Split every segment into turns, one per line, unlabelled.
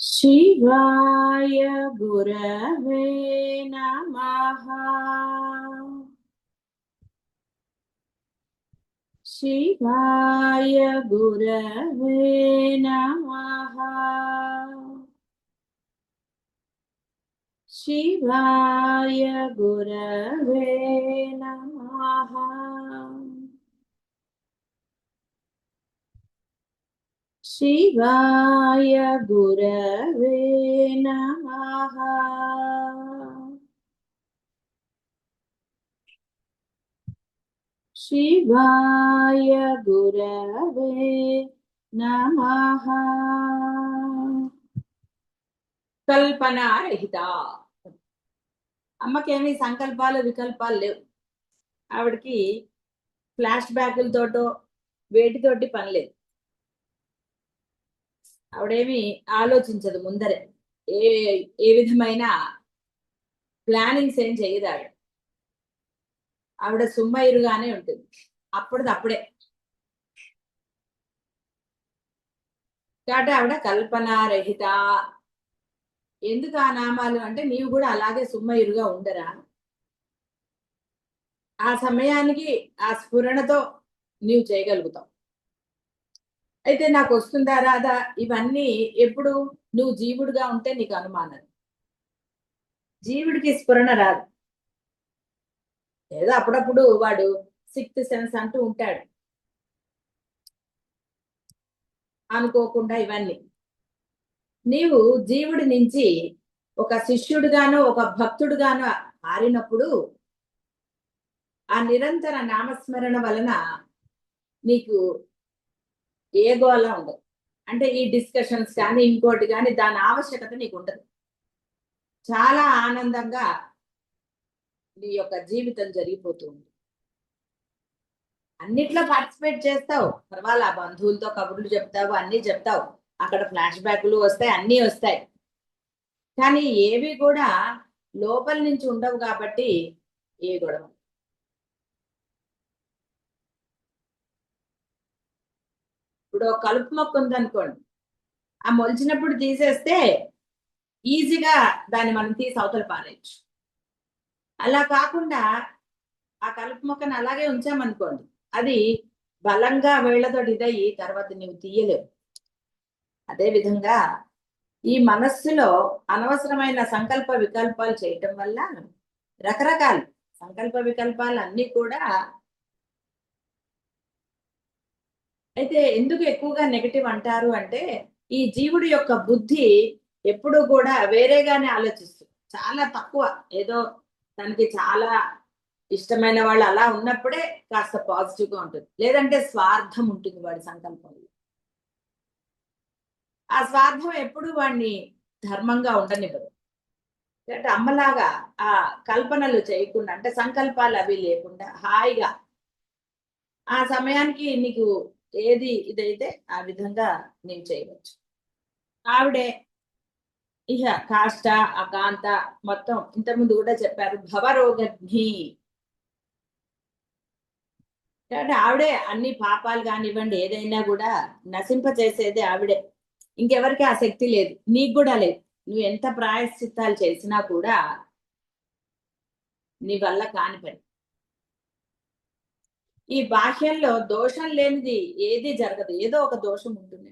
शिवाय गुरवे नमः। शिवाय गुरवे नमः। शिवाय गुरवे नमः। शिवाय गुरवे नमः। शिवाय गुरवे नमः। కల్పనారహిత. అమ్మకేమి సంకల్పాలు వికల్పాలు లేవు. ఆవిడకి ఫ్లాష్ బ్యాకులతోటో వేటితోటి పని లేదు. ఆవిడేమి ఆలోచించదు ముందరే. ఏ ఏ విధమైన ప్లానింగ్స్ ఏం చేయదు ఆవిడ. ఆవిడ సుమ్మయిరుగానే ఉంటుంది అప్పుడే. కాబట్టి ఆవిడ కల్పనారహిత. ఎందుకు ఆ నామాలు అంటే నీవు కూడా అలాగే సుమ్మయిరుగా ఉండరా? ఆ సమయానికి ఆ స్ఫురణతో నీవు చేయగలుగుతావు. అయితే నాకు వస్తుందా రాదా ఇవన్నీ ఎప్పుడు నువ్వు జీవుడుగా ఉంటే నీకు అనుమానం. జీవుడికి స్ఫురణ రాదు. ఏదో అప్పుడప్పుడు వాడు సిక్స్త్ సెన్స్ అంటూ ఉంటాడు అనుకోకుండా. ఇవన్నీ నీవు జీవుడి నుంచి ఒక శిష్యుడుగాను ఒక భక్తుడుగాను మారినప్పుడు ఆ నిరంతర నామస్మరణ వలన నీకు ఏ గోళ ఉండదు. అంటే ఈ డిస్కషన్స్ కానీ ఇంకోటి కానీ దాని ఆవశ్యకత నీకు ఉండదు. చాలా ఆనందంగా నీ యొక్క జీవితం జరిగిపోతుంది. అన్నిట్లో పార్టిసిపేట్ చేస్తావు, పర్వాలా బంధువులతో కబుర్లు చెప్తావు, అన్ని చెప్తావు, అక్కడ ఫ్లాష్ బ్యాక్లు వస్తాయి, అన్నీ వస్తాయి. కానీ ఏవి కూడా లోపల నుంచి ఉండవు కాబట్టి ఏ గొడవ. ఇప్పుడు కలుపు మొక్క ఉందనుకోండి, ఆ మొలిచినప్పుడు తీసేస్తే ఈజీగా దాన్ని మనం తీసి అవతల పారేయచ్చు. అలా కాకుండా ఆ కలుపు మొక్కను అలాగే ఉంచామనుకోండి, అది బలంగా వేళ్లతో ఇదయ్యి తర్వాత నువ్వు తీయలేవు. అదే విధంగా ఈ మనస్సులో అనవసరమైన సంకల్ప వికల్పాలు చేయటం వల్ల రకరకాల సంకల్ప వికల్పాలు అన్నీ కూడా. అయితే ఎందుకు ఎక్కువగా నెగటివ్ అంటారు అంటే ఈ జీవుడి యొక్క బుద్ధి ఎప్పుడు కూడా వేరేగానే ఆలోచిస్తుంది. చాలా తక్కువ, ఏదో తనకి చాలా ఇష్టమైన వాళ్ళు అలా ఉన్నప్పుడే కాస్త పాజిటివ్ గా ఉంటుంది, లేదంటే స్వార్థం ఉంటుంది వాడి సంకల్పంలో. ఆ స్వార్థం ఎప్పుడు వాడిని ధర్మంగా ఉండనివ్వదు. అంటే అమ్మలాగా ఆ కల్పనలు చేయకుండా, అంటే సంకల్పాలు అవి లేకుండా హాయిగా ఆ సమయానికి నీకు ఏది ఇదైతే ఆ విధంగా నేను చేయవచ్చు. ఆవిడే ఇహ కాష్ట అకాంత మొత్తం ఇంతకుముందు కూడా చెప్పారు, భవరోగజ్ఞి. కాబట్టి ఆవిడే అన్ని పాపాలు కానివ్వండి ఏదైనా కూడా నశింప చేసేది ఆవిడే. ఇంకెవరికి ఆ శక్తి లేదు, నీకు కూడా లేదు. నువ్వు ఎంత ప్రాయశ్చిత్తాలు చేసినా కూడా నీ వల్ల కాని పని. ఈ బాహ్యంలో దోషం లేనిది ఏది జరగదు, ఏదో ఒక దోషం ఉంటుంది.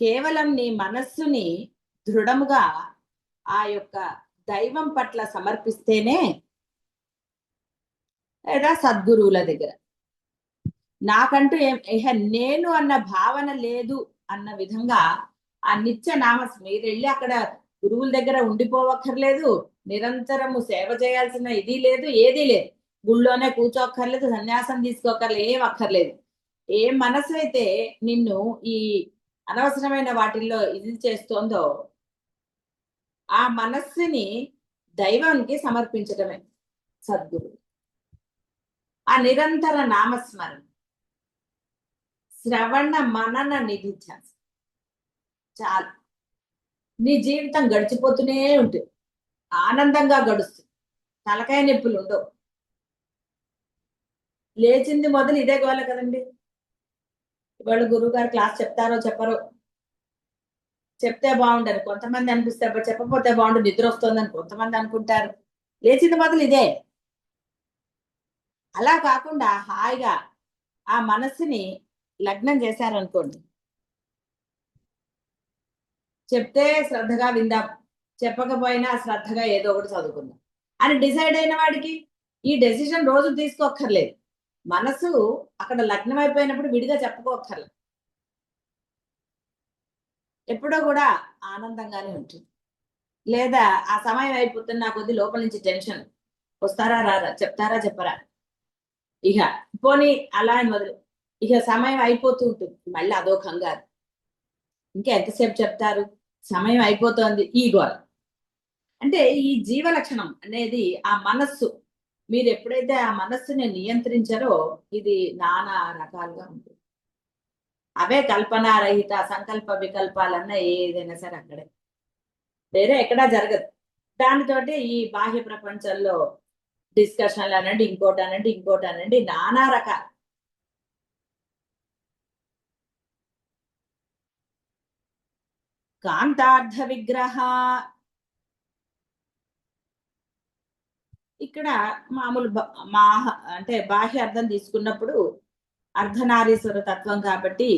కేవలం నీ మనస్సుని దృఢముగా ఆ యొక్క దైవం పట్ల సమర్పిస్తేనే, లేదా సద్గురువుల దగ్గర నాకంటూ నేను అన్న భావన లేదు అన్న విధంగా ఆ నిత్య నామస్ మీరు వెళ్ళి అక్కడ గురువుల దగ్గర ఉండిపోవక్కర్లేదు, నిరంతరము సేవ చేయాల్సిన ఇది లేదు, ఏదీ లేదు. గుళ్ళోనే కూర్చోక్కర్లేదు, సన్యాసం తీసుకోకర్లేదు, ఏం అక్కర్లేదు. ఏ మనసు అయితే నిన్ను ఈ అనవసరమైన వాటిల్లో ఇది చేస్తోందో ఆ మనస్సుని దైవానికి సమర్పించటమే సద్గురు. ఆ నిరంతర నామస్మరణ, శ్రవణ మనన నిధించాలి చాలు. నీ జీవితం గడిచిపోతూనే ఉంటుంది, ఆనందంగా గడుస్తుంది, తలకాయ నొప్పులు ఉండవు. లేచింది మొదలు ఇదే గోల కదండి. ఇవాళ గురువు గారు క్లాస్ చెప్తారో చెప్పరో, చెప్తే బాగుండరు కొంతమంది అనిపిస్తే, చెప్పకపోతే బాగుండు, నిద్ర వస్తుందని కొంతమంది అనుకుంటారు. లేచిన మొదలు ఇదే. అలా కాకుండా హాయిగా ఆ మనస్సుని లగ్నం చేశారనుకోండి, చెప్తే శ్రద్ధగా విందాం, చెప్పకపోయినా శ్రద్ధగా ఏదో ఒకటి చదువుకుందాం అని డిసైడ్ అయిన వాడికి ఈ డెసిషన్ రోజు తీసుకోక్కర్లేదు. మనసు అక్కడ లగ్నం అయిపోయినప్పుడు విడిగా చెప్పుకోక్కర్లేదు, ఎప్పుడో కూడా ఆనందంగానే ఉంటుంది. లేదా ఆ సమయం అయిపోతున్న కొద్ది లోపల నుంచి టెన్షన్, వస్తారా రారా, చెప్తారా చెప్పరా, ఇక పోనీ అలా అని మొదలు, ఇక సమయం అయిపోతూ ఉంటుంది, మళ్ళీ అదో కంగారు, ఇంకా ఎంతసేపు చెప్తారు, సమయం అయిపోతోంది, ఈ గోల. అంటే ఈ జీవ లక్షణం అనేది ఆ మనస్సు, మీరు ఎప్పుడైతే ఆ మనస్సుని నియంత్రించారో ఇది నానా రకాలుగా ఉంటుంది. అవే కల్పనారహిత సంకల్ప వికల్పాలన్న ఏదైనా సరే అక్కడే, వేరే ఎక్కడా జరగదు. దానితోటి ఈ బాహ్య ప్రపంచంలో డిస్కషన్లు అనండి, ఇంకోటి అనండి, ఇంకోటి అనండి, నానా రకాల. కాంతార్థ విగ్రహ, ఇక్కడ మామూలు అంటే బాహ్య అర్థం తీసుకున్నప్పుడు అర్ధనారీశ్వర తత్వం కాబట్టి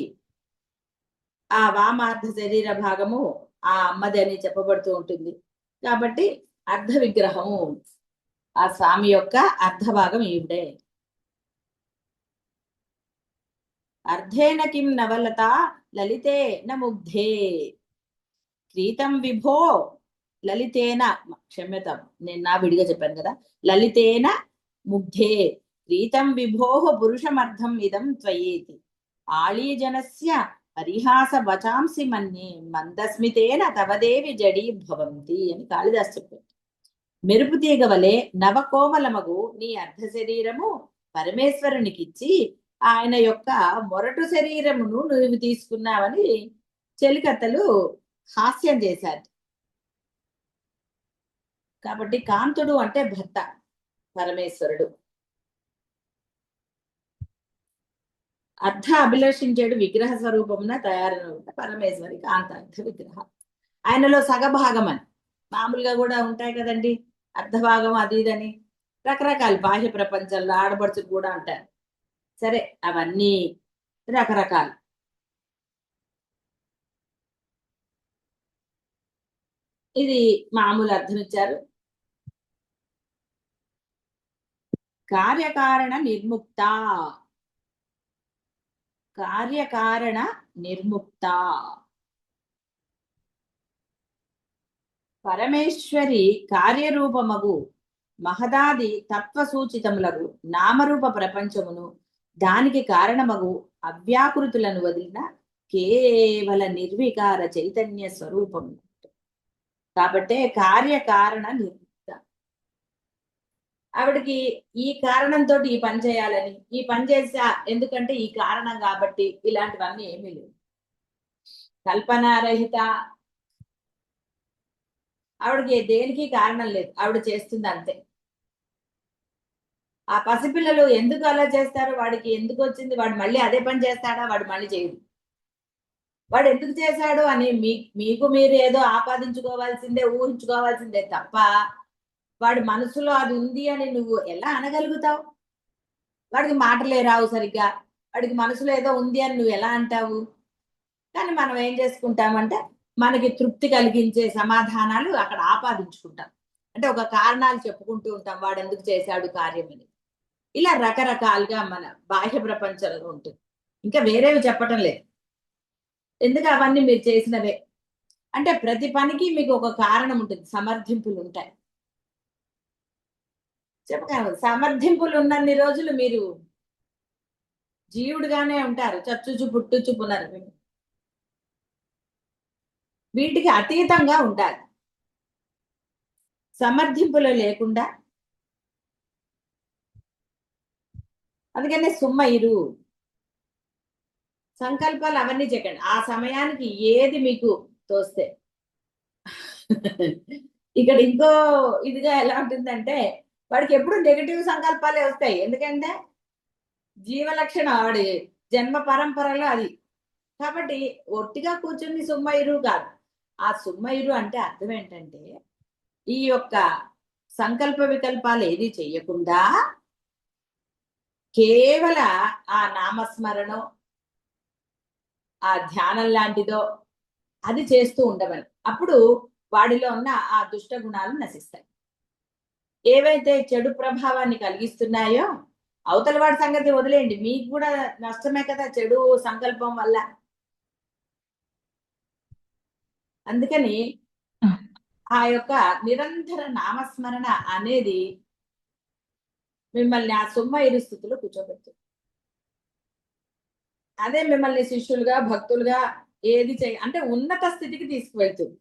ఆ వామార్ధ శరీర భాగము ఆ అమ్మది అని చెప్పబడుతూ ఉంటుంది. కాబట్టి అర్ధ విగ్రహము ఆ స్వామి యొక్క అర్ధ భాగం ఈవిడే. అర్ధేన కిం నవలత లలితే న ముగ్ధే క్రీతం విభో లలితేన, క్షమ్యతం నేను నా విడిగా చెప్పాను కదా, లలితేన ముగ్ధే క్రీతం విభోః పురుషమర్థం ఇదం త్వయేతి ఆళీజనస్య పరిహాస వచాంసి మన్యే మందస్మితేన తవదేవి జడీ భవంతి అని కాళిదాస్ చెప్పారు. మెరుపు తీగ వలె నవకోమలమగు నీ అర్ధ శరీరము పరమేశ్వరునికిచ్చి ఆయన యొక్క మొరటు శరీరమును నువ్వు తీసుకున్నావని చెలికత్తలు హాస్యం చేశారు. కాబట్టి కాంతుడు అంటే భర్త పరమేశ్వరుడు. అర్ధ అభిలషించాడు విగ్రహ స్వరూపమున తయారైన పరమేశ్వరి కాంతార్థ విగ్రహ. ఆయనలో సగభాగం అని మామూలుగా కూడా ఉంటాయి కదండి, అర్ధభాగం అది ఇదని రకరకాలు బాహ్య ప్రపంచంలో ఆడపడుచులు కూడా అంటారు. సరే అవన్నీ రకరకాలు. ఇది మామూలు అర్థం ఇచ్చారు. కార్యకారణ నిర్ముక్త, కార్యకారణ నిర్ముక్త పరమేశ్వరి కార్యరూపమగు మహదాది తత్వ సూచితములకు నామరూప ప్రపంచమును దానికి కారణమగు అవ్యాకృతులను వదిలిన కేవల నిర్వికార చైతన్య స్వరూపము. కాబట్టే కార్యకారణ నిర్ముక్త. ఆవిడకి ఈ కారణంతో ఈ పని చేయాలని, ఈ పని చేసా ఎందుకంటే ఈ కారణం కాబట్టి, ఇలాంటివన్నీ ఏమీ లేవు. కల్పనారహిత, ఆవిడకి దేనికి కారణం లేదు, ఆవిడ చేస్తుంది అంతే. ఆ పసిపిల్లలు ఎందుకు అలా చేస్తారు, వాడికి ఎందుకు వచ్చింది, వాడు మళ్ళీ అదే పని చేస్తాడా, వాడు మళ్ళీ చేయడు. వాడు ఎందుకు చేశాడు అని మీకు మీరు ఏదో ఆపాదించుకోవాల్సిందే, ఊహించుకోవాల్సిందే తప్ప వాడి మనసులో అది ఉంది అని నువ్వు ఎలా అనగలుగుతావు? వాడికి మాటలే రావు సరిగ్గా, వాడికి మనసులో ఏదో ఉంది అని నువ్వు ఎలా అంటావు? కానీ మనం ఏం చేసుకుంటామంటే మనకి తృప్తి కలిగించే సమాధానాలు అక్కడ ఆపాదించుకుంటాం. అంటే ఒక కారణాలు చెప్పుకుంటూ ఉంటాం, వాడు ఎందుకు చేశాడు కార్యం అని. ఇలా రకరకాలుగా మన బాహ్య ప్రపంచంలో ఉంటుంది. ఇంకా వేరేవి చెప్పటం లేదు, ఎందుకు అవన్నీ మీరు చేసినవే. అంటే ప్రతి పనికి మీకు ఒక కారణం ఉంటుంది, సమర్థింపులు ఉంటాయి. చెప్పగలను, సమర్థింపులు ఉన్నన్ని రోజులు మీరు జీవుడుగానే ఉంటారు, చచ్చుచు పుట్టుచు పునరు. వీటికి అతీతంగా ఉండాలి, సమర్థింపులు లేకుండా. అందుకనే సుమ్మయిరు, సంకల్పాలు అవన్నీ చెక్కండి ఆ సమయానికి ఏది మీకు తోస్తే. ఇక్కడ ఇంకో ఇదిగా ఎలా ఉంటుందంటే వాడికి ఎప్పుడు నెగటివ్ సంకల్పాలే వస్తాయి, ఎందుకంటే జీవలక్షణం ఆవిడ జన్మ పరంపరలో అది. కాబట్టి ఒట్టిగా కూర్చుని సుమ్మయిరు కాదు, ఆ సుమ్మయుడు అంటే అర్థం ఏంటంటే ఈ యొక్క సంకల్ప వికల్పాలు ఏది చెయ్యకుండా కేవల ఆ నామస్మరణం, ఆ ధ్యానం లాంటిదో అది చేస్తూ ఉండమని. అప్పుడు వాడిలో ఉన్న ఆ దుష్ట గుణాలు నశిస్తాయి. ఏవైతే చెడు ప్రభావాన్ని కలిగిస్తున్నాయో అవతల వాడి సంగతి వదిలేయండి, మీకు కూడా నష్టమే కదా చెడు సంకల్పం వల్ల. అందుకని ఆ యొక్క నిరంతర నామస్మరణ అనేది మిమ్మల్ని ఆ సుమ్మయిరు స్థితిలో కూర్చోబెడుతుంది. అదే మిమ్మల్ని శిష్యులుగా భక్తులుగా ఏది అంటే ఉన్నత స్థితికి తీసుకువెళ్తుంది.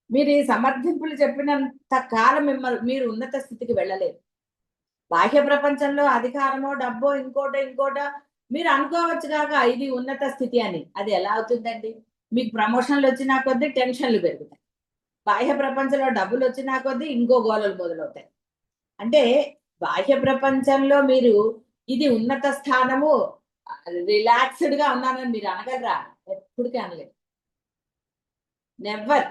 మీరు ఈ సమర్థింపులు చెప్పినంత కాలం మిమ్మల్ని మీరు ఉన్నత స్థితికి వెళ్ళలేరు. బాహ్య ప్రపంచంలో అధికారమో డబ్బో ఇంకోటో మీరు అనుకోవచ్చు కాక ఇది ఉన్నత స్థితి అని. అది ఎలా అవుతుందండి? మీకు ప్రమోషన్లు వచ్చినా కొద్దీ టెన్షన్లు పెరుగుతాయి. బాహ్య ప్రపంచంలో డబ్బులు వచ్చినా కొద్దీ ఇంకో గోళలు మొదలవుతాయి. అంటే బాహ్య ప్రపంచంలో మీరు ఇది ఉన్నత స్థానము, రిలాక్స్డ్ గా ఉన్నానని మీరు అనగలరా? ఎప్పటికీ అనలేదు. నెవర్.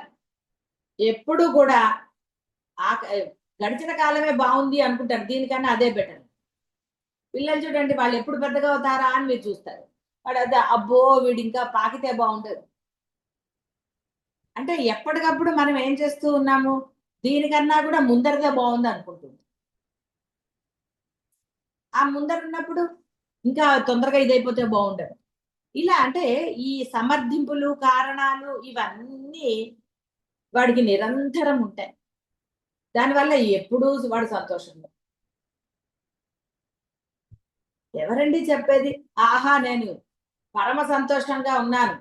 ఎప్పుడు కూడా ఆ గడిచిన కాలమే బాగుంది అనుకుంటారు, దీనికన్నా అదే బెటర్. పిల్లలు చూడండి, వాళ్ళు ఎప్పుడు పెద్దగా అవుతారా అని మీరు చూస్తారు. వాడు అదే అబ్బో వీడు ఇంకా పాకితే బాగుండదు. అంటే ఎప్పటికప్పుడు మనం ఏం చేస్తూ ఉన్నాము, దీనికన్నా కూడా ముందరగా బాగుంది అనుకుంటుంది. ఆ ముందర ఉన్నప్పుడు ఇంకా తొందరగా ఇదైపోతే బాగుండదు. ఇలా అంటే ఈ సమర్థింపులు కారణాలు ఇవన్నీ వాడికి నిరంతరం ఉంటాయి. దానివల్ల ఎప్పుడూ వాడు సంతోషంగా. ఎవరండి చెప్పేది ఆహా నేను పరమ సంతోషంగా ఉన్నాను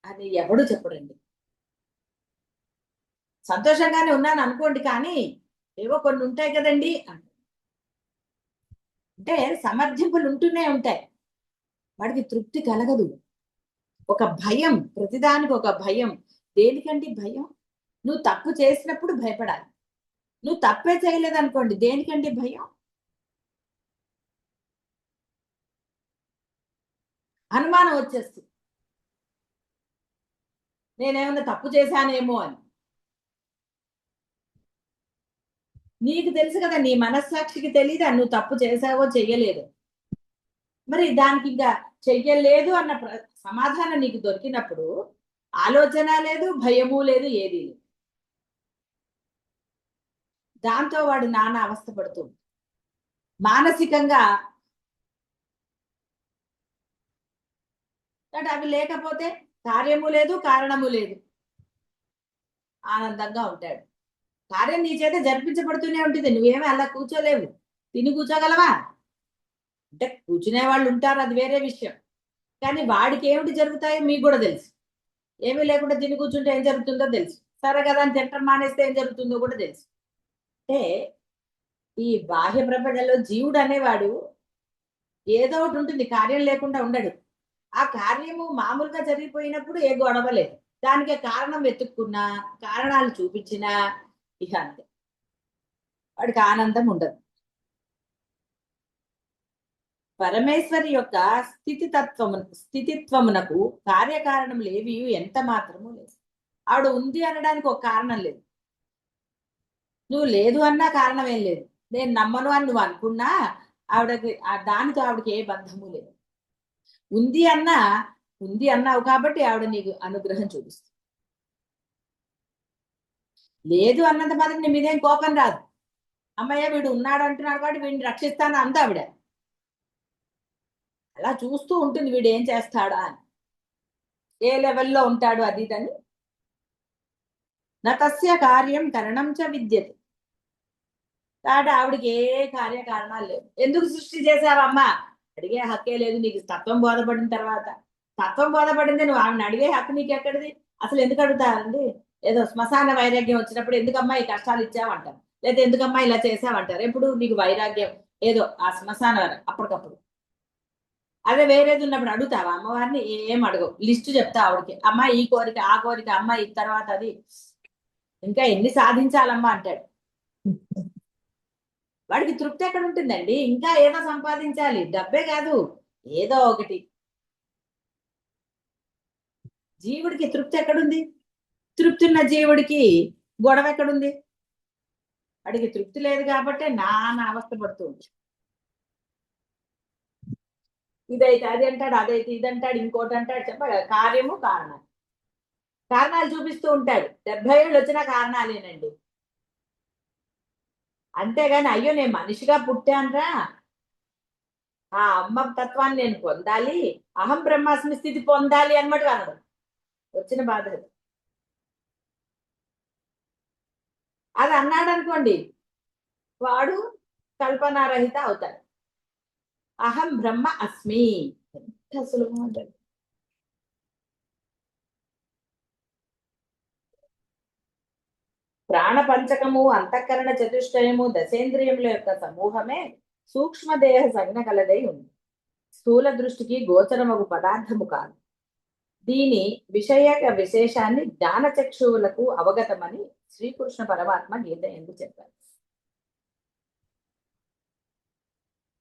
అని? ఎవడు చెప్పడండి. సంతోషంగానే ఉన్నాను అనుకోండి, కానీ ఏవో కొన్ని ఉంటాయి కదండి అంటే సమర్థింపులు ఉంటూనే ఉంటాయి. వాడికి తృప్తి కలగదు. ఒక భయం, ప్రతిదానికి ఒక భయం. దేనికండి భయం? నువ్వు తప్పు చేసినప్పుడు భయపడాలి. నువ్వు తప్పే చేయలేదనుకోండి, దేనికండి భయం? అనుమానం వచ్చేస్తుంది, నేనేమన్నా తప్పు చేశానేమో అని. నీకు తెలుసు కదా, నీ మనస్సాక్షికి తెలియదా నువ్వు తప్పు చేసావో చెయ్యలేదు. మరి దానికి ఇంకా చెయ్యలేదు అన్న సమాధానం నీకు దొరికినప్పుడు ఆలోచన లేదు, భయము లేదు, ఏదీ లేదు. దాంతో వాడు నానా అవస్థ పడుతుంది మానసికంగా. అంటే అవి లేకపోతే కార్యము లేదు, కారణము లేదు, ఆనందంగా ఉంటాడు. కార్యం నీ చేత జరిపించబడుతూనే ఉంటుంది, నువ్వేమీ అలా కూర్చోలేవు. తిని కూర్చోగలవా? అంటే కూర్చునే వాళ్ళు ఉంటారు, అది వేరే విషయం. కానీ వాడికి ఏమిటి జరుగుతాయో మీకు కూడా తెలుసు. ఏమీ లేకుండా తిని కూర్చుంటే ఏం జరుగుతుందో తెలుసు. సరే కదా అని తింటం మానేస్తే ఏం జరుగుతుందో కూడా తెలుసు. అంటే ఈ బాహ్య ప్రపంచంలో జీవుడు అనేవాడు ఏదో ఒకటి ఉంటుంది, కార్యం లేకుండా ఉండడు. ఆ కార్యము మామూలుగా జరిగిపోయినప్పుడు ఏ గొడవ లేదు. దానికి కారణం వెతుక్కున్నా, కారణాలు చూపించినా ఇక అంతే, వాడికి ఆనందం ఉండదు. పరమేశ్వరి యొక్క స్థితిత్వమునకు కార్యకారణములు ఏవి ఎంత మాత్రము లేదు. ఆవిడ ఉంది అనడానికి ఒక కారణం లేదు, నువ్వు లేదు అన్నా కారణం ఏం లేదు. నేను నమ్మను అని నువ్వు అనుకున్నా ఆవిడకి దానితో ఆవిడకి ఏ బంధము లేదు. ఉంది అన్నా, ఉంది అన్నావు కాబట్టి ఆవిడ నీకు అనుగ్రహం చూపిస్తుంది. లేదు అన్నంత మాత్రం నీ మీదేం కోపం రాదు. అమ్మయ్య వీడు ఉన్నాడు అంటున్నాడు కాబట్టి వీడిని రక్షిస్తాను అంత ఆవిడ. అలా చూస్తూ ఉంటుంది వీడు ఏం చేస్తాడా అని, ఏ లెవెల్లో ఉంటాడు అది ఇదని. నతస్య కార్యం కరణం చ విద్యతే. కాబట్టి ఆవిడకి ఏ కార్యకారణాలు లేవు. ఎందుకు సృష్టి చేసావమ్మా అడిగే హక్కే లేదు నీకు. తత్వం బోధపడిన తర్వాత, తత్వం బోధపడింది, నువ్వు ఆవిడని అడిగే హక్కు నీకు ఎక్కడిది? అసలు ఎందుకు అడుగుతారండి? ఏదో శ్మశాన వైరాగ్యం వచ్చినప్పుడు ఎందుకమ్మా ఈ కష్టాలు ఇచ్చావంటారు, లేదా ఎందుకమ్మా ఇలా చేసావంటారు. ఎప్పుడు నీకు వైరాగ్యం ఏదో ఆ శ్మశాన అప్పటికప్పుడు. అదే వేరేది ఉన్నప్పుడు అడుగుతావా అమ్మవారిని? ఏం అడగవు, లిస్టు చెప్తా ఆవిడకి, అమ్మ ఈ కోరిక ఆ కోరిక, అమ్మ ఈ తర్వాత అది, ఇంకా ఎన్ని సాధించాలమ్మా అంటాడు. వాడికి తృప్తి ఎక్కడ ఉంటుందండి? ఇంకా ఏదో సంపాదించాలి, డబ్బే కాదు ఏదో ఒకటి. జీవుడికి తృప్తి ఎక్కడుంది? తృప్తి ఉన్న జీవుడికి గొడవ ఎక్కడుంది? వాడికి తృప్తి లేదు కాబట్టి నానా అవస్థ పడుతూ ఉంది. ఇదైతే అది అంటాడు, అదైతే ఇది అంటాడు, ఇంకోటి అంటాడు. చెప్ప కార్యము కారణం, కారణాలు చూపిస్తూ ఉంటాడు. 70 ఏళ్ళు వచ్చిన కారణాలేనండి. అంతేగాని అయ్యో నేను మనిషిగా పుట్టానురా, ఆ అమ్మ తత్వాన్ని నేను పొందాలి, అహం బ్రహ్మాస్మి స్థితి పొందాలి అన్నమాట అనడు. వచ్చిన బాధ అది అన్నాడు అనుకోండి, వాడు కల్పనారహిత అవుతాడు. అహం బ్రహ్మ అస్మి, ఎంత సులభం ఉంటుంది. ప్రాణపంచకము, అంతఃకరణ చతుష్టయము, దశేంద్రియముల యొక్క సమూహమే సూక్ష్మదేహ సంజ్ఞ కలదై ఉంది. స్థూల దృష్టికి గోచరమగు పదార్థము కాదు. దీని విషయ విశేషాన్ని జ్ఞానచక్షువులకు అవగతమని శ్రీకృష్ణ పరమాత్మ గీత ఎందుకు చెప్పారు.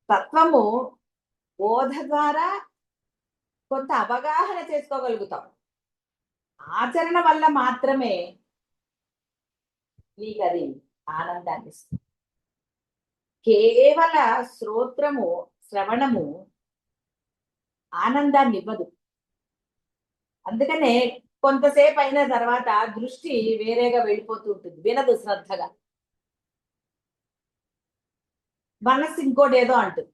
తత్వము బోధ ద్వారా కొంత అవగాహన చేసుకోగలుగుతాం. ఆచరణ వల్ల మాత్రమే నీకు అది ఆనందాన్ని ఇస్తుంది. కేవల శ్రోత్రము, శ్రవణము ఆనందాన్ని ఇవ్వదు. అందుకనే కొంతసేపు అయిన తర్వాత దృష్టి వేరేగా వెళ్ళిపోతూ ఉంటుంది, వినదు శ్రద్ధగా, మనసు ఇంకోటి ఏదో అంటుంది.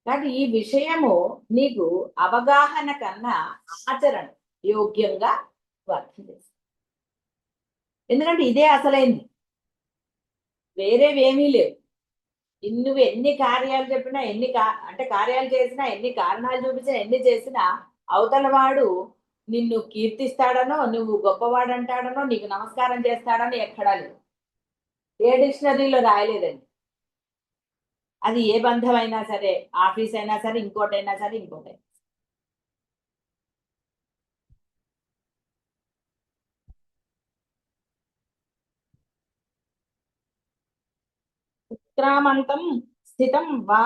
కానీ ఈ విషయము నీకు అవగాహన కన్నా ఆచరణ యోగ్యంగా వర్తిస్తుంది. ఎందుకంటే ఇదే అసలైంది, వేరేవేమీ లేవు. నువ్వు ఎన్ని కార్యాలు చెప్పినా, అంటే కార్యాలు చేసినా, ఎన్ని కారణాలు చూపించినా, ఎన్ని చేసినా అవతల వాడు నిన్ను కీర్తిస్తాడనో, నువ్వు గొప్పవాడంటాడనో, నీకు నమస్కారం చేస్తాడనో ఎక్కడా లేదు. ఏ డిక్షనరీలో రాయలేదండి. అది ఏ బంధం అయినా సరే, ఆఫీస్ అయినా సరే, ఇంకోటైనా సరే, ఇంకోటైనా. ఉత్క్రామంతం స్థితం వా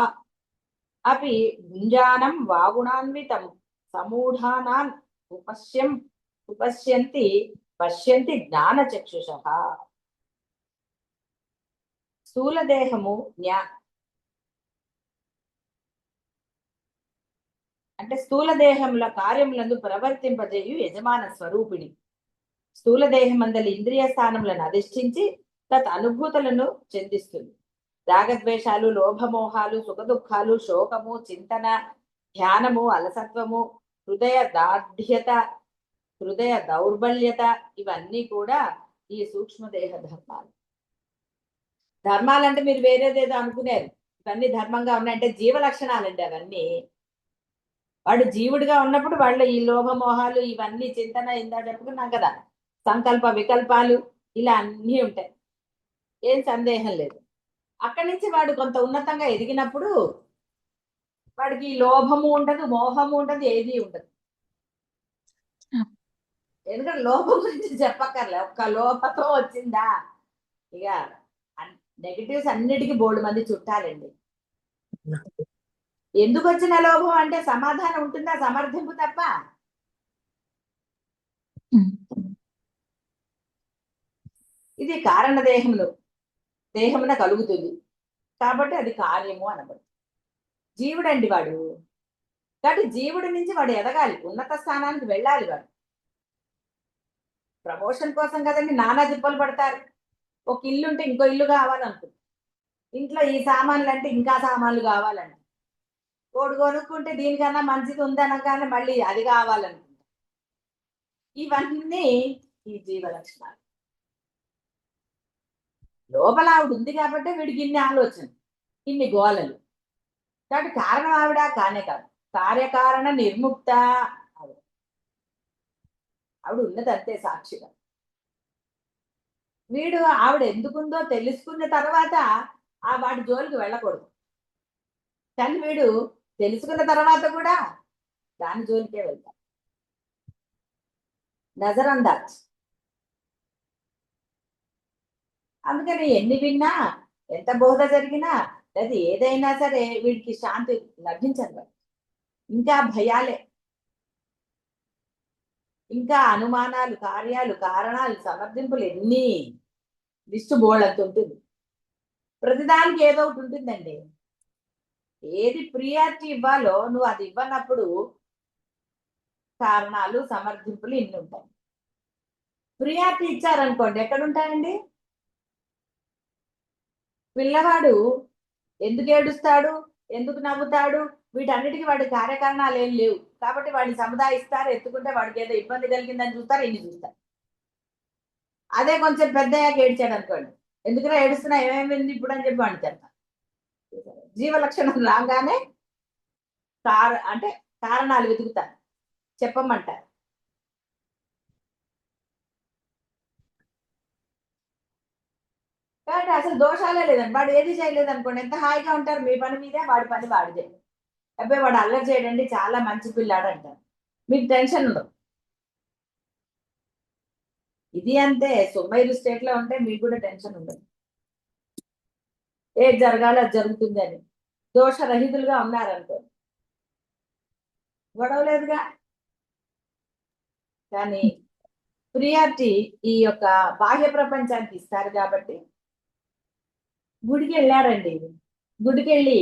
అపి గుంజానం వాగుణాన్వితం సమూఢానాన్ ఉపశ్యంతి పశ్యంతి జ్ఞానచక్షుషః. స్థూల దేహము అంటే స్థూల దేహముల కార్యములందు ప్రవర్తింపజేయు యజమాన స్వరూపిణి. స్థూల దేహమందలి ఇంద్రియ స్థానములను అధిష్ఠించి తత్ అనుభూతులను చెందిస్తుంది. రాగద్వేషాలు, లోభమోహాలు, సుఖదుఖాలు, శోకము, చింతన, ధ్యానము, అలసత్వము, హృదయ దాఢ్యత, హృదయ దౌర్బల్యత, ఇవన్నీ కూడా ఈ సూక్ష్మదేహ ధర్మాలు. ధర్మాలంటే మీరు వేరేదేదో అనుకునేది, ఇవన్నీ ధర్మంగా ఉన్నాయంటే జీవ లక్షణాలండి అవన్నీ. వాడు జీవుడిగా ఉన్నప్పుడు వాళ్ళ ఈ లోభమోహాలు, ఇవన్నీ చింతన, ఇందా చెప్పుకున్నాం కదా, సంకల్ప వికల్పాలు, ఇలా అన్నీ ఉంటాయి, ఏం సందేహం లేదు. అక్కడి నుంచి వాడు కొంత ఉన్నతంగా ఎదిగినప్పుడు వాడికి లోభము ఉండదు, మోహము ఉండదు, ఏది ఉండదు. ఎందుకంటే లోభం గురించి చెప్పక్కర్లే, ఒక్క లోపతో వచ్చిందా ఇక నెగటివ్స్ అన్నిటికీ బోల్డ్ మంది చుట్టాలండి. ఎందుకు వచ్చిన లోభం అంటే సమాధానం ఉంటుందా? సమర్థింపు తప్ప. ఇది కారణ దేహమున కలుగుతుంది కాబట్టి అది కార్యము అనబడుతుంది. జీవుడండి వాడు, కాబట్టి జీవుడి నుంచి వాడు ఎదగాలి, ఉన్నత స్థానానికి వెళ్ళాలి. వాడు ప్రమోషన్ కోసం కదండి నానా జిప్పలు పడతారు. ఒక ఇల్లు ఉంటే ఇంకో ఇల్లు కావాలనుకుంటుంది, ఇంట్లో ఈ సామాన్లు అంటే ఇంకా సామాన్లు కావాలంట, కోడి కొనుక్కుంటే దీనికన్నా మంచిది ఉందనగానే మళ్ళీ అది కావాలనుకుంటా. ఇవన్నీ ఈ జీవ లక్షణాలు. లోపల ఆవిడ ఉంది కాబట్టి వీడికి ఇన్ని ఆలోచన, ఇన్ని గోలలు. కాబట్టి కారణం ఆవిడ కానే కాదు, కార్యకారణ నిర్ముక్త ఆవిడ ఉన్నది అంతే సాక్షిగా. వీడు ఆవిడ ఎందుకుందో తెలుసుకున్న తర్వాత ఆ వాడి జోలికి వెళ్ళకూడదు. కానీ వీడు తెలుసుకున్న తర్వాత కూడా దాని జోలికే వెళ్తాడు. నజర్ అందాజ్. అందుకని ఎన్ని విన్నా, ఎంత బోధ జరిగినా, లేదా ఏదైనా సరే వీడికి శాంతి లభించదు. ఇంకా భయాలే. ఇంకా అనుమానాలు, కార్యాలు, కారణాలు, సమర్థింపులు ఎన్ని, లిస్టు బోర్డంత ఉంటుంది. ప్రతిదానికి ఏదో ఒకటి ఉంటుందండి. ఏది ప్రియారిటీ ఇవ్వాలో నువ్వు అది ఇవ్వనప్పుడు కారణాలు, సమర్థింపులు ఇన్ని ఉంటాయి. ప్రియారిటీ ఇచ్చారనుకోండి, ఎక్కడుంటాయండి? పిల్లవాడు ఎందుకు ఏడుస్తాడు, ఎందుకు నవ్వుతాడు, వీటన్నిటికీ వాడి కార్యకారణాలు ఏం లేవు. కాబట్టి వాడిని సముదాయిస్తారు, ఎత్తుకుంటే వాడికి ఏదో ఇబ్బంది కలిగిందని చూస్తారు, ఇన్ని చూస్తారు. అదే కొంచెం పెద్దయ్యాక ఏడ్చాడు అనుకోండి, ఎందుకురా ఏడుస్తున్నా, ఏమేమింది ఇప్పుడు అని చెప్పి వాడిని చెప్తాను. జీవలక్షణం రాగానే అంటే కారణాలు వెతుకుతారు, చెప్పమంటారు. కాబట్టి అసలు దోషాలే లేదండి. వాడు ఏది చేయలేదు అనుకోండి, ఎంత హాయిగా ఉంటారు. మీ పని మీదే, వాడి పని వాడిదే. అబ్బాయి వాడు అల్లరి చేయడండి, చాలా మంచి పిల్లాడు అంటారు, మీకు టెన్షన్ ఉండదు. ఇది అంతే, సొమ్మైరు స్టేట్ లో ఉంటే మీకు కూడా టెన్షన్ ఉండదు. ఏది జరగాలో అది జరుగుతుంది అని దోషరహితులుగా ఉన్నారనుకో, గొడవ లేదుగా. కానీ ప్రియారిటీ ఈ యొక్క బాహ్య ప్రపంచానికి ఇస్తారు కాబట్టి గుడికి వెళ్ళారండి. గుడికి వెళ్ళి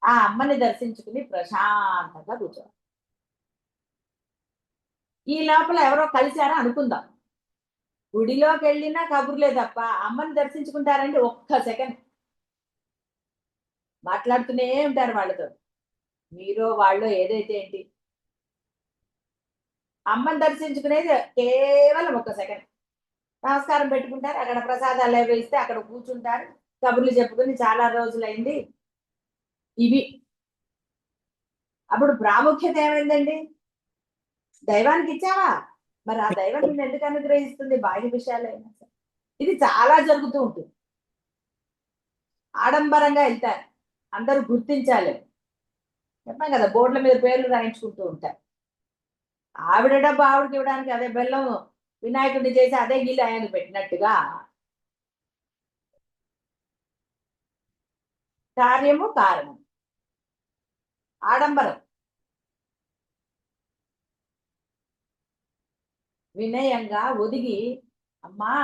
ఆ అమ్మని దర్శించుకుని ప్రశాంతంగా కూర్చోవాలి. ఈ లోపల ఎవరో కలిశారా అనుకుందాం, గుడిలోకి వెళ్ళినా కబుర్లే తప్ప అమ్మని దర్శించుకుంటారండి. ఒక్క సెకండ్ మాట్లాడుతూనే ఉంటారు వాళ్ళతో, మీరు వాళ్ళు ఏదైతే ఏంటి. అమ్మని దర్శించుకునేది కేవలం ఒక్క సెకండ్. నమస్కారం పెట్టుకుంటారు, అక్కడ ప్రసాదాలు అవి ఇస్తే అక్కడ కూర్చుంటారు, కబుర్లు చెప్పుకుని చాలా రోజులైంది ఇవి. అప్పుడు ప్రాముఖ్యత ఏమైందండి? దైవానికి ఇచ్చావా, మరి ఆ దైవం నిన్ను ఎందుకు అనుగ్రహిస్తుంది? బాహ్య విషయాలైనా సరే ఇది చాలా జరుగుతూ ఉంటుంది. ఆడంబరంగా వెళ్తారు, అందరూ గుర్తించాలి. చెప్పాం కదా, బోర్డుల మీద పేర్లు రాయించుకుంటూ ఉంటారు. ఆవిడ డబ్బు ఆవిడకి ఇవ్వడానికి అదే బెల్లం వినాయకుడిని చేసి అదే గిల్లి ఆయన పెట్టినట్టుగా కార్యము కారణం ఆడంబరం. వినయంగా ఒదిగి, అమ్మా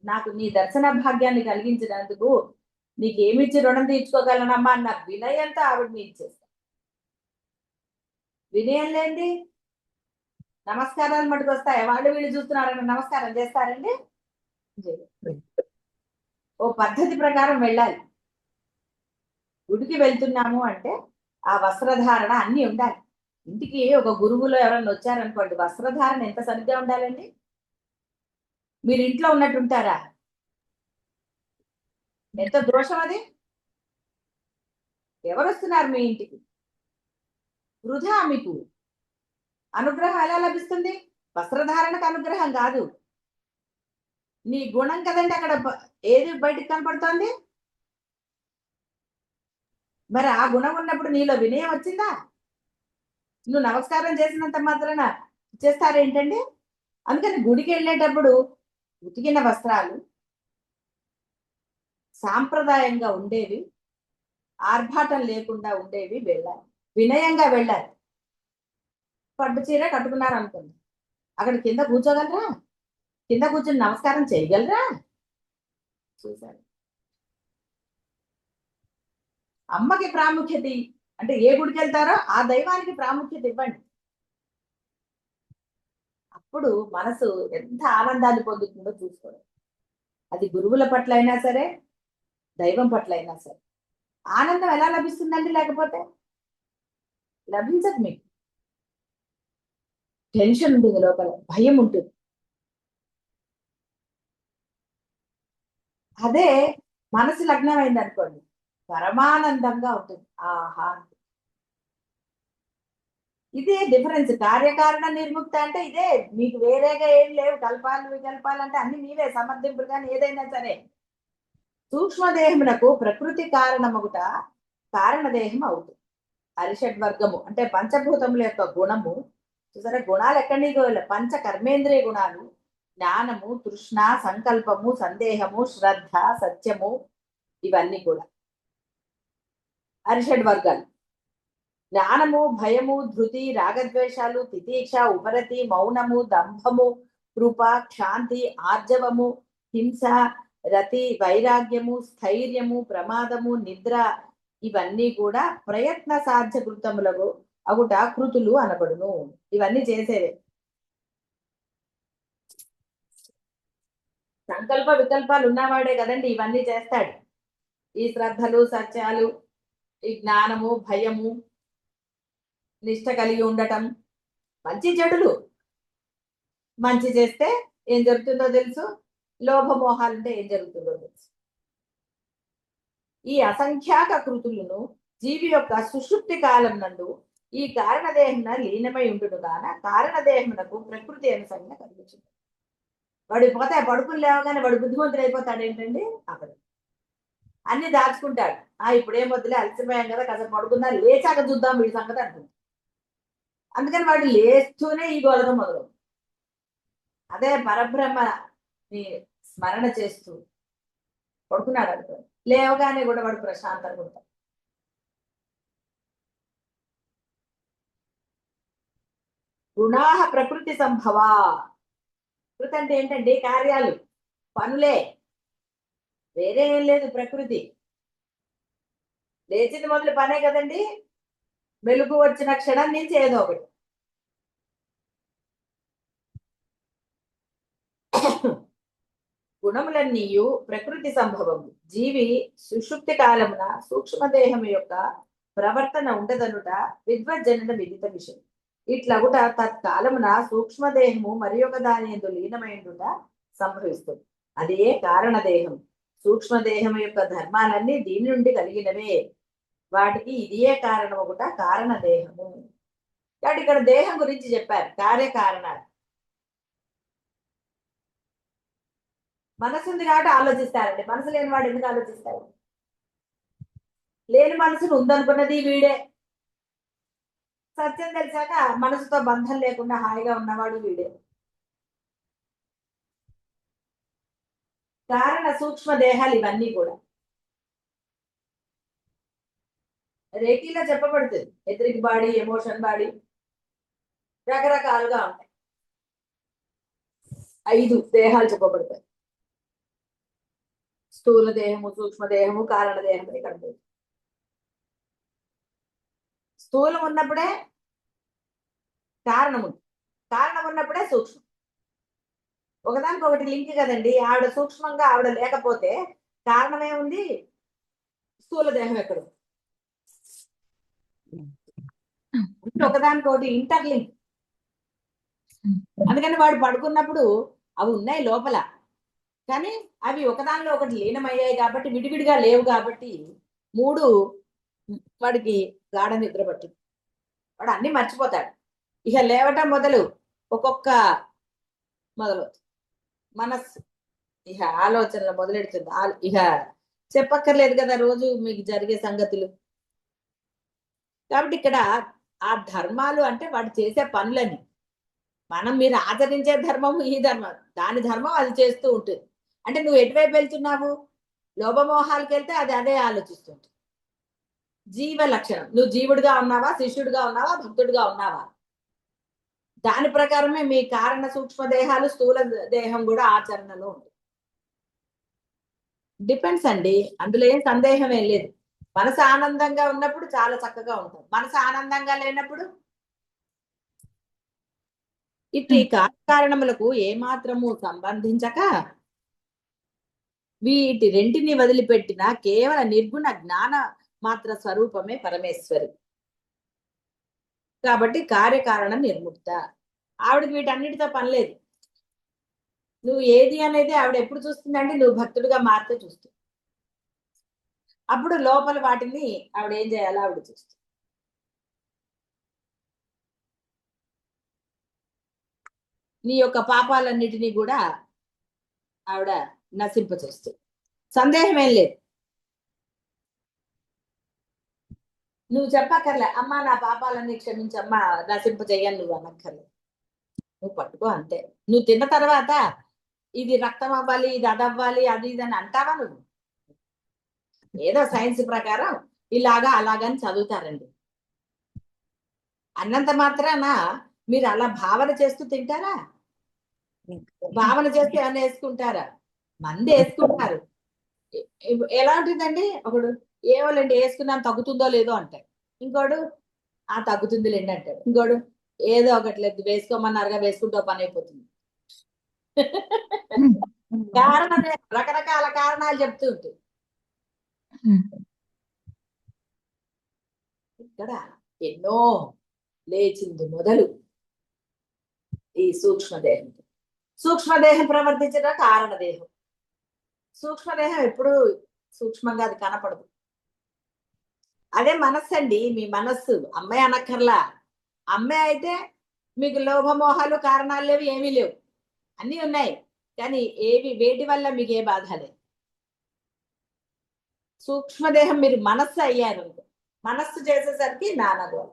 నాకు నీ దర్శన భాగ్యాన్ని కలిగించినందుకు నీకేమిచ్చి రుణం తీర్చుకోగలనమ్మా అన్న వినయంతో ఆవిడని ఇచ్చేస్తా. వినయం లేండి నమస్కారాలు మటుకు వస్తాయి. వాళ్ళు వీళ్ళు చూస్తున్నారని నమస్కారం చేస్తారండి? ఓ పద్ధతి ప్రకారం వెళ్ళాలి. గుడికి వెళ్తున్నాము అంటే ఆ వస్త్రధారణ అన్ని ఉండాలి. ఇంటికి ఒక గురువులో ఎవరన్నా వచ్చారనుకోండి, వస్త్రధారణ ఎంత సరిగ్గా ఉండాలండి? మీరు ఇంట్లో ఉన్నట్టు ఉంటారా? ఎంత దోషం అది. ఎవరు వస్తున్నారు మీ ఇంటికి? వృధా. మీకు అనుగ్రహం ఎలా లభిస్తుంది? వస్త్రధారణకు అనుగ్రహం కాదు, నీ గుణం కదండి అక్కడ ఏది బయటకు కనపడుతోంది. మరి ఆ గుణం ఉన్నప్పుడు నీలో వినయం వచ్చిందా? నువ్వు నమస్కారం చేసినంత మాత్రాన చేస్తారేంటండి? అందుకని గుడికి వెళ్ళేటప్పుడు ఉతికిన వస్త్రాలు సాంప్రదాయంగా ఉండేవి, ఆర్భాటం లేకుండా ఉండేవి వెళ్ళాలి, వినయంగా వెళ్ళాలి. పట్టు చీర కట్టుకున్నారు అనుకోండి, అక్కడ కింద కూర్చోగలరా? కింద కూర్చొని నమస్కారం చేయగలరా? చూశారు. అమ్మకి ప్రాముఖ్యత అంటే ఏ గుడికి వెళ్తారో ఆ దైవానికి ప్రాముఖ్యత ఇవ్వండి. అప్పుడు మనసు ఎంత ఆనందాన్ని పొందుతుందో చూసుకోండి. అది గురువుల పట్ల అయినా సరే, దైవం పట్ల అయినా సరే. ఆనందం ఎలా లభిస్తుందండి? లేకపోతే లభించదు. మీకు టెన్షన్ ఉంటుంది, లోపల భయం ఉంటుంది. అదే మనసు లగ్నం అయింది అనుకోండి, పరమానందంగా ఉంటుంది. ఆహా, ఇదే డిఫరెన్స్. కార్యకారణ నిర్ముక్త అంటే ఇదే. మీకు వేరేగా ఏం లేవు, కల్పాలు వికల్పాలంటే అన్ని మీవే, సమర్థింపులు కానీ ఏదైనా సరే. సూక్ష్మదేహమునకు ప్రకృతి కారణమగుట కారణదేహం అవుతుంది. అరిషడ్ వర్గము అంటే పంచభూతముల యొక్క గుణము. చూసారా, గుణాలు ఎక్కడి నుంచి? పంచ కర్మేంద్రియ గుణాలు, జ్ఞానము, తృష్ణ, సంకల్పము, సందేహము, శ్రద్ధ, సత్యము, ఇవన్నీ కూడా అరిషడ్ వర్గాలు. జ్ఞానము, భయము, ధృతి, రాగద్వేషాలు, తితీక్ష, ఉపరతి, మౌనము, దంభము, కృప, క్షాంతి, ఆర్జవము, హింస, రతి, వైరాగ్యము, స్థైర్యము, ప్రమాదము, నిద్ర ఇవన్నీ కూడా ప్రయత్న సాధ్య కృతములకు అగుట కృతులు అనబడును. ఇవన్నీ చేసేవే. సంకల్ప వికల్పాలు ఉన్నవాడే కదండి ఇవన్నీ చేస్తాడు. ఈ శ్రద్ధలు, సత్యాలు, ఈ జ్ఞానము, భయము, నిష్ట కలిగి ఉండటం, మంచి చెడులు. మంచి చేస్తే ఏం జరుగుతుందో తెలుసు, లోభమోహాలుంటే ఏం జరుగుతుందో తెలుసు. ఈ అసంఖ్యాక కృతులను జీవి యొక్క సుషుప్తి కాలం నందు ఈ కారణదేహమున లీనమై ఉండును గాన కారణదేహమునకు ప్రకృతి అనుసరణ కలుగుతుంది. వాడు పోతే పడుకుని లేవగానే వాడు బుద్ధిమంతుడు అయిపోతాడు ఏంటండి, అక్కడ అన్ని దాచుకుంటాడు. ఇప్పుడేం వద్దులే, అలసిపోయాం కదా, కాస్త పడుకున్నా, లేచాక చూద్దాం వీడి సంగతి అంటుంది. అందుకని వాడు లేస్తూనే ఈ గోళకం మొదలు. అదే పరబ్రహ్మని స్మరణ చేస్తూ పడుకున్నాడు అనుకో, లేవగానే కూడా వాడు ప్రశాంతంగా ఉంటాడు. గుణాహ ప్రకృతి సంభవా. ప్రకృతి అంటే ఏంటంటే కార్యాలు, పనులే, వేరే ఏం లేదు. ప్రకృతి లేచింది మొదలు పనే కదండి. మెలుగు వచ్చిన క్షణం నుంచి ఏదో ఒకటి. గుణములన్నీయు ప్రకృతి సంభవము. జీవి సుషుప్తి కాలమున సూక్ష్మదేహం యొక్క ప్రవర్తన ఉండదనుట విద్వజ్జనుల విదిత విషయం. ఇట్లగుట తత్కాలమున సూక్ష్మదేహము మరి ఒక దాని ఎందు లీనమైండుట సంభవిస్తుంది. అదే కారణదేహం. సూక్ష్మదేహం యొక్క ధర్మాలన్నీ దీని నుండి కలిగినవే. వాటికి ఇదియే కారణం ఒకట కారణదేహము. కాబట్టి ఇక్కడ దేహం గురించి చెప్పారు, కార్యకారణాలు. మనసు ఉంది కాబట్టి ఆలోచిస్తారండి. మనసు లేని వాడు ఎందుకు ఆలోచిస్తారు? లేని మనసును ఉందనుకున్నది వీడే. సత్యం తెలిసాక మనసుతో బంధం లేకుండా హాయిగా ఉన్నవాడు వీడే. కారణ సూక్ష్మ దేహాలు ఇవన్నీ కూడా రేఖీలో చెప్పబడుతుంది. ఎథరిక్ బాడీ, ఎమోషన్ బాడీ రకరకాలుగా ఉంటాయి. 5 దేహాలు చెప్పబడతాయి. స్థూల దేహము, సూక్ష్మదేహము, కారణ దేహము. ఇక్కడ స్థూలం ఉన్నప్పుడే కారణం ఉంది, కారణం ఉన్నప్పుడే సూక్ష్మం. ఒకదానికి ఒకటి లింక్ కదండి. ఆవిడ సూక్ష్మంగా ఆవిడ లేకపోతే కారణమే ఉంది, స్థూల దేహం ఎక్కడ? ఒకదానికొకటి ఇంటర్లింక్. అందుకని వాడు పడుకున్నప్పుడు అవి ఉన్నాయి లోపల, కానీ అవి ఒకదానిలో ఒకటి లీనమయ్యాయి కాబట్టి, విడివిడిగా లేవు కాబట్టి 3 వాడికి గాఢ నిద్ర పట్టింది. వాడు అన్ని మర్చిపోతాడు. ఇక లేవటం మొదలు ఒక్కొక్క మొదలు మనస్సు ఇక ఆలోచనలు మొదలెడుతుంది. ఇక చెప్పక్కర్లేదు కదా రోజు మీకు జరిగే సంగతులు. కాబట్టి ఇక్కడ ఆ ధర్మాలు అంటే వాడు చేసే పనులని, మీరు ఆచరించే ధర్మము ఈ ధర్మం, దాని ధర్మం అది చేస్తూ ఉంటుంది. అంటే నువ్వు ఎటువైపు వెళ్తున్నావు? లోభమోహాలకు వెళ్తే అది అదే ఆలోచిస్తుంది. జీవ లక్షణం, నువ్వు జీవుడిగా ఉన్నావా, శిష్యుడిగా ఉన్నావా, భక్తుడిగా ఉన్నావా, దాని ప్రకారమే మీ కారణ సూక్ష్మ దేహాలు, స్థూల దేహం కూడా ఆచరణలో ఉంటుంది. డిపెండ్స్ అండి, అందులో ఏం సందేహం ఏం లేదు. మనసు ఆనందంగా ఉన్నప్పుడు చాలా చక్కగా ఉంటాం, మనసు ఆనందంగా లేనప్పుడు ఇటు కారణములకు ఏమాత్రము సంబంధించక వీటి రెంటిని వదిలిపెట్టిన కేవల నిర్గుణ జ్ఞాన మాత్ర స్వరూపమే పరమేశ్వరి. కాబట్టి కార్యకారణ నిర్ముక్త. ఆవిడకి వీటన్నిటితో పనిలేదు. నువ్వు ఏది అనేది ఆవిడ ఎప్పుడు చూస్తుందంటే నువ్వు భక్తుడిగా మారితే చూస్తుంది. అప్పుడు లోపల వాటిని ఆవిడ ఏం చేయాలో ఆవిడ చూస్తుంది. నీ యొక్క పాపాలన్నిటినీ కూడా ఆవిడ నశింపచేస్తుంది. సందేహం ఏం లేదు. నువ్వు చెప్పక్కర్లే, అమ్మా నా పాపాలన్నీ క్షమించమ్మా, నశింప చెయ్యను నువ్వు అనక్కర్లే. నువ్వు పట్టుకో అంతే. నువ్వు తిన్న తర్వాత ఇది రక్తం అవ్వాలి, ఇది అదవ్వాలి, అది ఇది అని అంటావా? నువ్వు ఏదో సైన్స్ ప్రకారం ఇలాగా అలాగని చదువుతారండి. అన్నంత మాత్రాన మీరు అలా భావన చేస్తూ తింటారా? భావన చేస్తే ఏమైనా వేసుకుంటారా? మంది వేసుకుంటారు. ఎలా ఉంటుందండి, ఒకడు ఏమోలేండి వేసుకున్నాం తగ్గుతుందో లేదో అంటాడు, ఇంకోడు ఆ తగ్గుతుంది లేండి అంటాడు, ఇంకోడు ఏదో ఒకటి లేదు వేసుకోమన్నారుగా వేసుకుంటూ పని అయిపోతుంది. కారణం రకరకాల కారణాలు చెప్తూ ఉంటుంది. ఇక్కడ ఎన్నో లేచింది మొదలు ఈ సూక్ష్మదేహం. సూక్ష్మదేహం ప్రవర్తించిన కారణదేహం. సూక్ష్మదేహం ఎప్పుడు సూక్ష్మంగా అది కనపడదు. అదే మనస్సు అండి, మీ మనస్సు. అమ్మాయి అనక్కర్లా. అమ్మాయి అయితే మీకు లోభమోహాలు కారణాలు లేవు, ఏమీ లేవు, అన్నీ ఉన్నాయి, కానీ వేటి వల్ల మీకు ఏ బాధ లేదు. సూక్ష్మదేహం మీరు మనస్సు అయ్యారు. మనస్సు చేసేసరికి నానగోళం.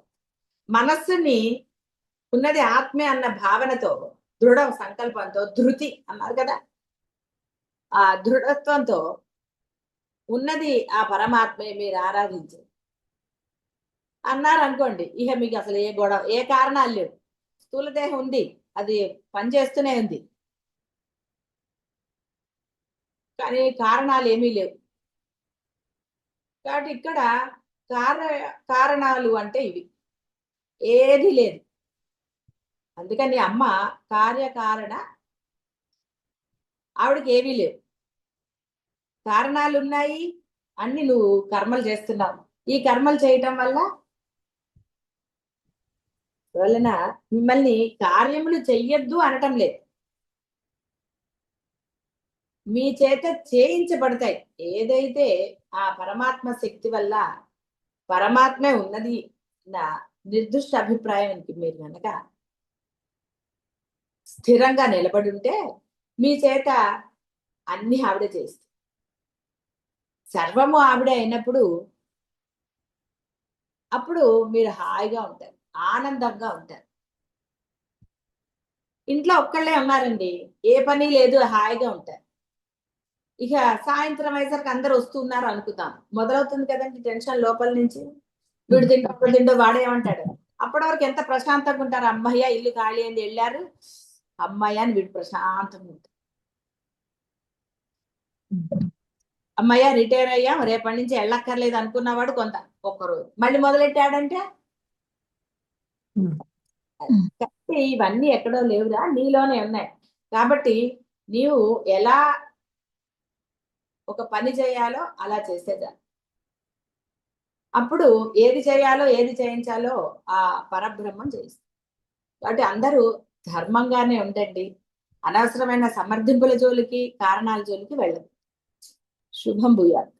మనస్సుని ఉన్నది ఆత్మే అన్న భావనతో, దృఢ సంకల్పంతో, ధృతి అన్నారు కదా, ఆ దృఢత్వంతో ఉన్నది ఆ పరమాత్మే మీరు ఆరాధించు అన్నారు అనుకోండి, ఇక మీకు అసలు ఏ గొడవ, ఏ కారణాలు లేవు. స్థూలదేహం ఉంది, అది పనిచేస్తూనే ఉంది, కానీ కారణాలు ఏమీ లేవు. కాబట్టి ఇక్కడ కారణాలు అంటే ఇవి ఏది లేదు. అందుకని అమ్మ కార్యకారణ, ఆవిడకి ఏమీ లేవు. కారణాలు ఉన్నాయి, అన్ని నువ్వు కర్మలు చేస్తున్నావు. ఈ కర్మలు చేయటం వలన మిమ్మల్ని కార్యములు చెయ్యొద్దు అనటం లేదు, మీ చేత చేయించబడతాయి. ఏదైతే ఆ పరమాత్మ శక్తి వల్ల పరమాత్మే ఉన్నది నా నిర్దిష్ట అభిప్రాయానికి మీరు కనుక స్థిరంగా నిలబడి ఉంటే మీ చేత అన్ని ఆవిడ చేస్తుంది. సర్వము ఆవిడ అయినప్పుడు అప్పుడు మీరు హాయిగా ఉంటారు, ఆనందంగా ఉంటారు. ఇంట్లో ఒక్కళ్ళే ఉన్నారండి, ఏ పని లేదు, హాయిగా ఉంటారు. ఇక సాయంత్రం అయ్యేసరికి అందరు వస్తున్నారు అనుకుందాం, మొదలవుతుంది కదండి టెన్షన్ లోపల నుంచి. వీడు తింటో వాడేమంటాడు, అప్పటి వరకు ఎంత ప్రశాంతంగా ఉంటారు. అమ్మయ్య ఇల్లు ఖాళీ అయింది, వెళ్ళారు, అమ్మయ్య అని వీడు ప్రశాంతంగా ఉంటారు. అమ్మయ్య రిటైర్ అయ్యాం, రేపటి నుంచి వెళ్ళక్కర్లేదు అనుకున్నవాడు కొంత ఒక్కరోజు మళ్ళీ మొదలెట్టాడంటే ఇవన్నీ ఎక్కడో లేవురా, నీలోనే ఉన్నాయి. కాబట్టి నీవు ఎలా ఒక పని చేయాలో అలా చేసేదా, అప్పుడు ఏది చేయాలో ఏది చేయించాలో ఆ పరబ్రహ్మం చేయిస్తుంది. కాబట్టి అందరూ ధర్మంగానే ఉండండి, అనవసరమైన సమర్థింపుల జోలికి కారణాల జోలికి వెళ్ళదు. శుభం భూయాత్.